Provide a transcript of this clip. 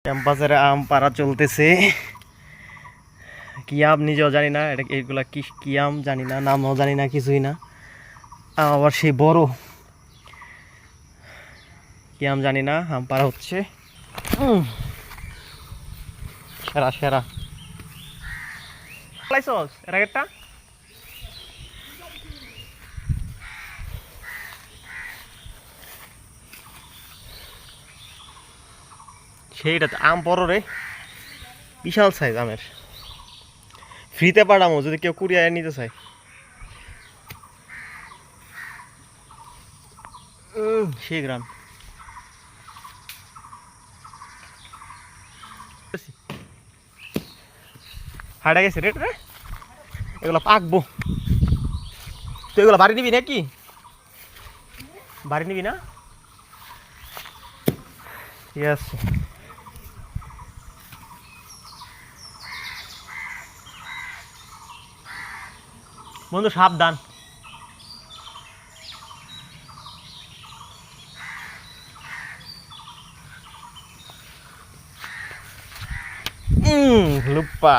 ক্যাম্পাসের আম পাড়া চলতেছে। কি আম নিজেও জানি না, এটা এইগুলা কি কি আম জানি না, নামও জানি না, কিছুই না। আবার সেই বড় কি আম জানি না, আম পাড়া হচ্ছে। সেরা সেরা লাইছস এর আগেরটা। সেইটাতে আম বড় রে, বিশাল সাইজ আমের। ফ্রিতে পাঠামো যদি কেউ কুরিয়ার নিতে চায়। সেই গ্রাম হাড়া গেছে রেট রে, এগুলো পাকবো। তো এগুলো বাড়ি নিবি নাকি? বাড়ি নিবি না? ঠিক আছে বন্ধু, সাবধান। লুপ্পা